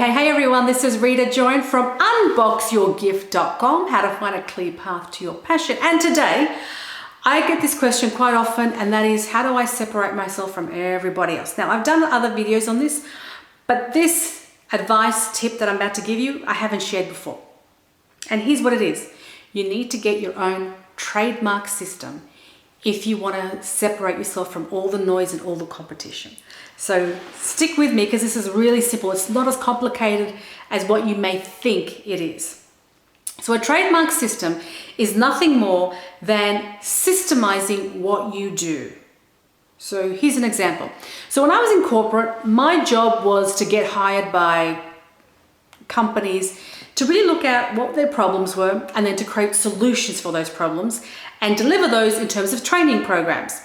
Hey everyone, this is Rita Join from unboxyourgift.com, how to find a clear path to your passion. And today, I get this question quite often, and that is, how do I separate myself from everybody else? Now, I've done other videos on this, but this advice tip that I'm about to give you, I haven't shared before. And here's what it is. You need to get your own trademark system if you want to separate yourself from all the noise and all the competition. So stick with me because this is really simple. It's not as complicated as what you may think it is. So a trademark system is nothing more than systemizing what you do. So here's an example. So when I was in corporate, my job was to get hired by companies to really look at what their problems were and then to create solutions for those problems and deliver those in terms of training programs.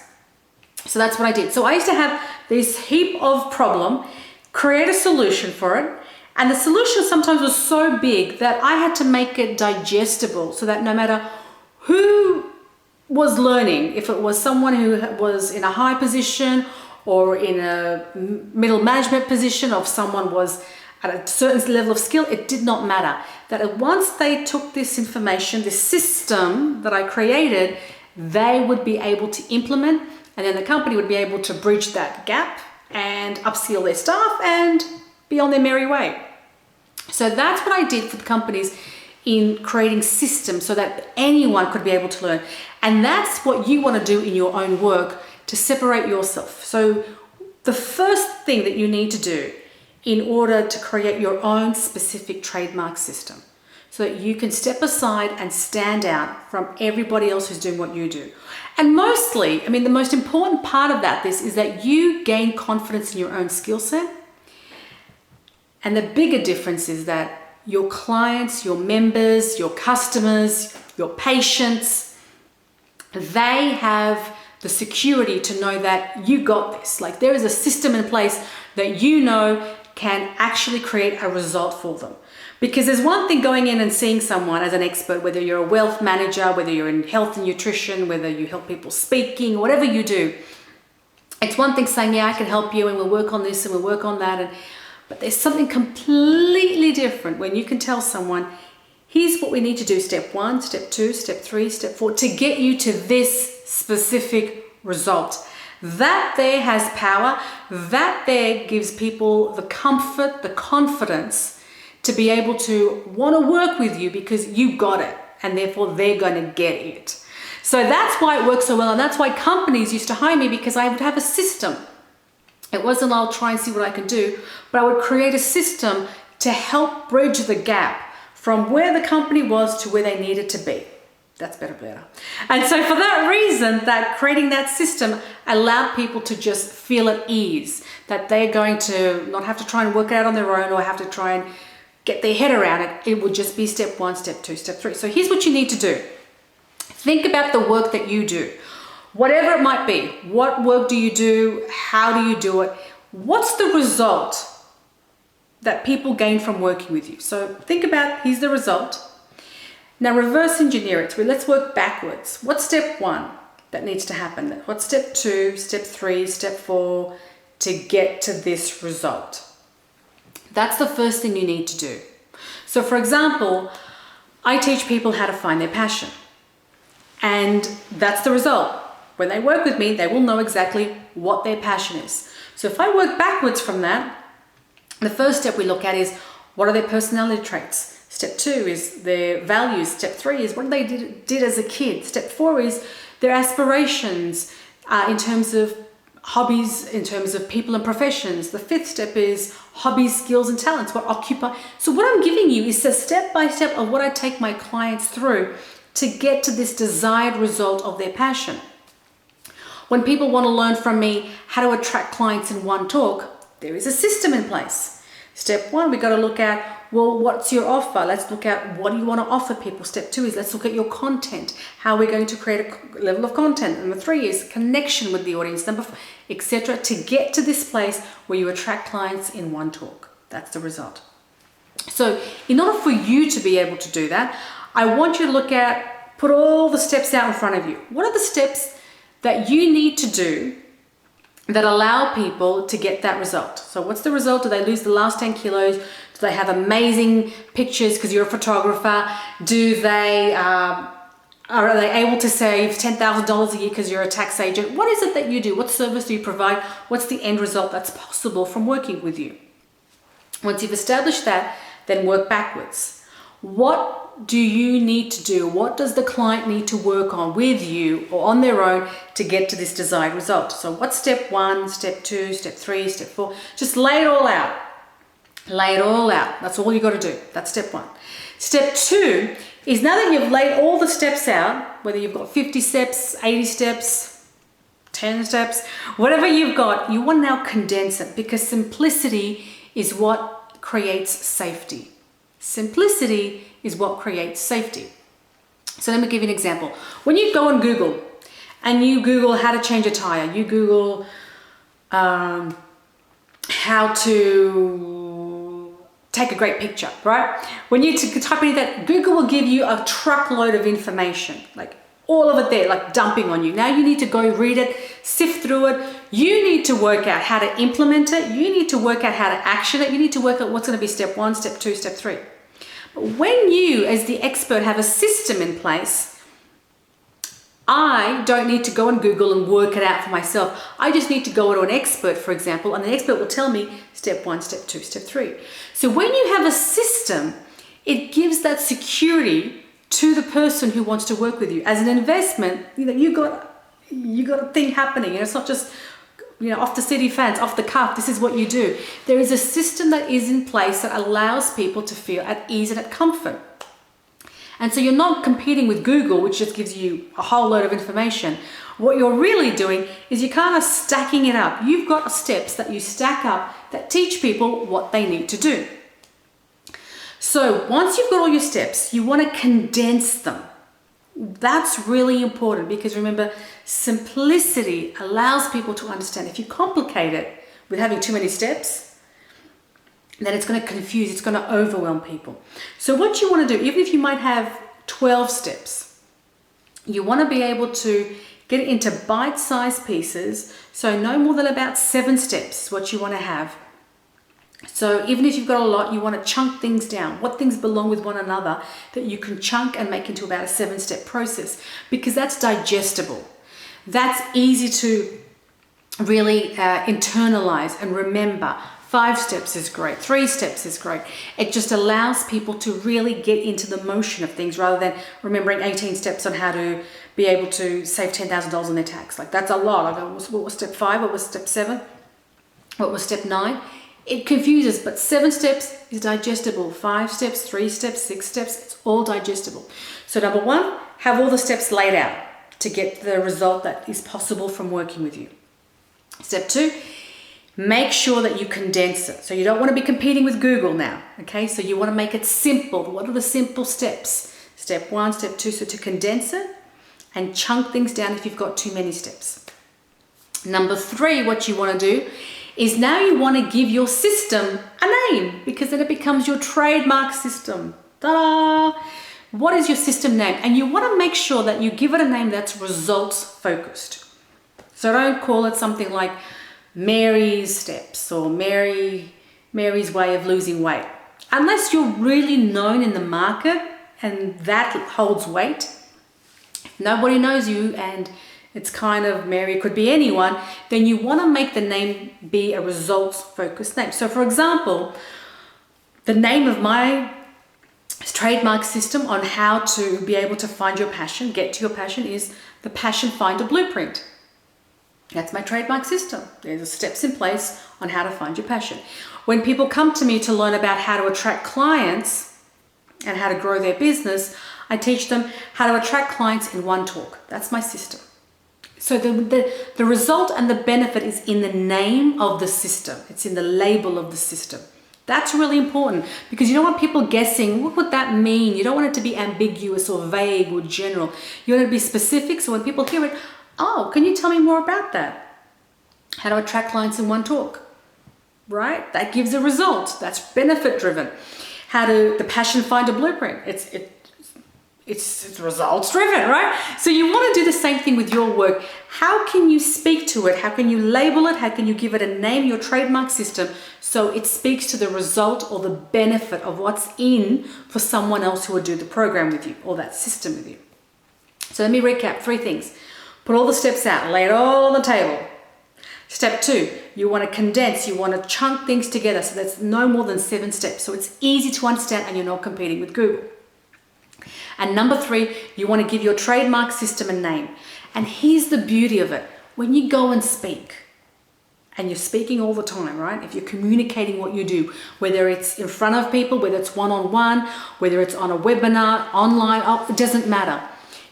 So that's what I did. So I used to have this heap of problem, create a solution for it, and the solution sometimes was so big that I had to make it digestible so that no matter who was learning, if it was someone who was in a high position or in a middle management position, or if someone was at a certain level of skill, it did not matter. That once they took this information, this system that I created, they would be able to implement, and then the company would be able to bridge that gap and upskill their staff and be on their merry way. So that's what I did for the companies in creating systems so that anyone could be able to learn. And that's what you want to do in your own work to separate yourself. So the first thing that you need to do in order to create your own specific trademark system so that you can step aside and stand out from everybody else who's doing what you do. And mostly, the most important part of this is that you gain confidence in your own skill set. And the bigger difference is that your clients, your members, your customers, your patients, they have the security to know that you got this. Like, there is a system in place that you know can actually create a result for them. Because there's one thing going in and seeing someone as an expert, whether you're a wealth manager, whether you're in health and nutrition, whether you help people speaking, whatever you do. It's one thing saying, yeah, I can help you and we'll work on this and we'll work on that. But there's something completely different when you can tell someone, here's what we need to do, step 1, step 2, step 3, step 4, to get you to this specific result. That there has power, that there gives people the comfort, the confidence to be able to want to work with you because you got it, and therefore they're going to get it. So that's why it works so well, and that's why companies used to hire me, because I would have a system. It wasn't I'll try and see what I can do, but I would create a system to help bridge the gap from where the company was to where they needed to be. That's better. And so for that reason, that creating that system allowed people to just feel at ease, that they're going to not have to try and work it out on their own or have to try and get their head around it. It would just be step 1, step 2, step 3. So here's what you need to do. Think about the work that you do. Whatever it might be. What work do you do? How do you do it? What's the result that people gain from working with you? So think about, here's the result. Now reverse engineer it. Let's work backwards. What's step 1 that needs to happen? What's step 2, step 3, step 4 to get to this result? That's the first thing you need to do. So for example, I teach people how to find their passion. And that's the result. When they work with me, they will know exactly what their passion is. So if I work backwards from that, the first step we look at is, what are their personality traits? Step 2 is their values. Step 3 is what they did as a kid. Step 4 is their aspirations in terms of hobbies, in terms of people and professions. The 5th step is hobbies, skills, and talents, what occupy. So what I'm giving you is a step-by-step of what I take my clients through to get to this desired result of their passion. When people want to learn from me how to attract clients in one talk, there is a system in place. Step 1, we got to look at, well, what's your offer? Let's look at what do you want to offer people. Step 2 is let's look at your content. How are we going to create a level of content? Number 3 is connection with the audience. Number 4, etc. to get to this place where you attract clients in one talk. That's the result. So in order for you to be able to do that, I want you to look at, put all the steps out in front of you. What are the steps that you need to do that allow people to get that result? So what's the result? Do they lose the last 10 kilos? Do they have amazing pictures because you're a photographer? Do they are they able to save $10,000 a year because you're a tax agent? What is it that you do? What service do you provide? What's the end result that's possible from working with you? Once you've established that, then work backwards. What do you need to do? What does the client need to work on with you or on their own to get to this desired result? So what's step 1, step 2, step 3, step 4? Just lay it all out. Lay it all out. That's all you got to do. That's step 1. Step 2 is, now that you've laid all the steps out, whether you've got 50 steps, 80 steps, 10 steps, whatever you've got, you want to now condense it, because simplicity is what creates safety. Simplicity is what creates safety. So let me give you an example. When you go on Google and you Google how to change a tire, you Google how to take a great picture, right? When you type in that, Google will give you a truckload of information, like all of it there, like dumping on you. Now you need to go read it, sift through it. You need to work out how to implement it. You need to work out how to action it. You need to work out what's going to be step 1, step 2, step 3. But when you, as the expert, have a system in place, I don't need to go on Google and work it out for myself. I just need to go to an expert, for example, and the expert will tell me step 1, step 2, step 3. So when you have a system, it gives that security to the person who wants to work with you. As an investment, you got a thing happening. It's not just off the city fans, off the cuff. This is what you do. There is a system that is in place that allows people to feel at ease and at comfort. And so you're not competing with Google, which just gives you a whole load of information. What you're really doing is you're kind of stacking it up. You've got steps that you stack up that teach people what they need to do. So once you've got all your steps, you want to condense them. That's really important, because remember, simplicity allows people to understand. If you complicate it with having too many steps, then it's going to confuse, it's going to overwhelm people. So what you want to do, even if you might have 12 steps, you want to be able to get it into bite-sized pieces. So no more than about 7 steps is what you want to have. So even if you've got a lot, you want to chunk things down. What things belong with one another that you can chunk and make into about a 7-step process, because that's digestible. That's easy to really internalize and remember. 5 steps is great. 3 steps is great. It just allows people to really get into the motion of things, rather than remembering 18 steps on how to be able to save $10,000 on their tax. Like, that's a lot. I go, what was step 5? What was step 7? What was step 9? It confuses, but 7 steps is digestible. 5 steps, 3 steps, 6 steps, it's all digestible. So number 1, have all the steps laid out to get the result that is possible from working with you. Step 2, make sure that you condense it. So you don't want to be competing with Google now, okay? So you want to make it simple. What are the simple steps? Step 1, step 2, so to condense it and chunk things down if you've got too many steps. Number 3, what you want to do is, now you want to give your system a name, because then it becomes your trademark system. Ta-da! What is your system name? And you want to make sure that you give it a name that's results focused. So don't call it something like Mary's Steps or Mary's Way of Losing Weight. Unless you're really known in the market and that holds weight, if nobody knows you and it's kind of Mary, it could be anyone, then you want to make the name be a results focused name. So for example, the name of my trademark system on how to be able to find your passion, get to your passion, is the Passion Finder Blueprint. That's my trademark system. There's the steps in place on how to find your passion. When people come to me to learn about how to attract clients and how to grow their business, I teach them how to attract clients in one talk. That's my system. So the result and the benefit is in the name of the system. It's in the label of the system. That's really important, because you don't want people guessing, what would that mean? You don't want it to be ambiguous or vague or general. You want it to be specific, so when people hear it, oh, can you tell me more about that? How to attract clients in one talk, right? That gives a result. That's benefit driven. The Passion Finder Blueprint. it's results driven, right? So you want to do the same thing with your work. How can you speak to it? How can you label it? How can you give it a name, your trademark system, so it speaks to the result or the benefit of what's in for someone else who will do the program with you or that system with you. So let me recap 3 things. Put all the steps out, lay it all on the table. Step 2, you want to condense, you want to chunk things together so that's no more than 7 steps. So it's easy to understand and you're not competing with Google. And number 3, you want to give your trademark system a name. And here's the beauty of it. When you go and speak, and you're speaking all the time, right? If you're communicating what you do, whether it's in front of people, whether it's one-on-one, whether it's on a webinar, online, it doesn't matter.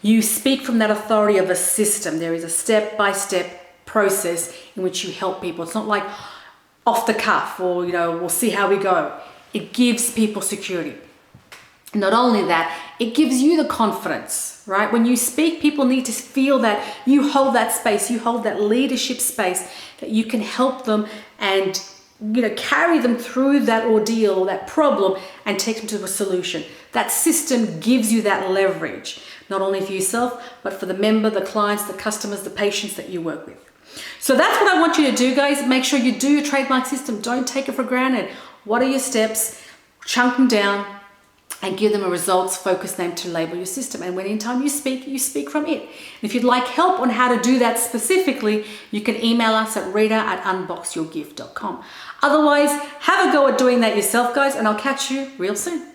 You speak from that authority of a system. There is a step-by-step process in which you help people. It's not like off the cuff or, we'll see how we go. It gives people security. Not only that, it gives you the confidence, right? When you speak, people need to feel that you hold that space, you hold that leadership space, that you can help them and carry them through that ordeal or that problem and take them to a solution. That system gives you that leverage, not only for yourself, but for the member, the clients, the customers, the patients that you work with. So that's what I want you to do, guys. Make sure you do your trademark system. Don't take it for granted. What are your steps? Chunk them down and give them a results-focused name to label your system. And when anytime you speak from it. If you'd like help on how to do that specifically, you can email us at rita@unboxyourgift.com. Otherwise, have a go at doing that yourself, guys, and I'll catch you real soon.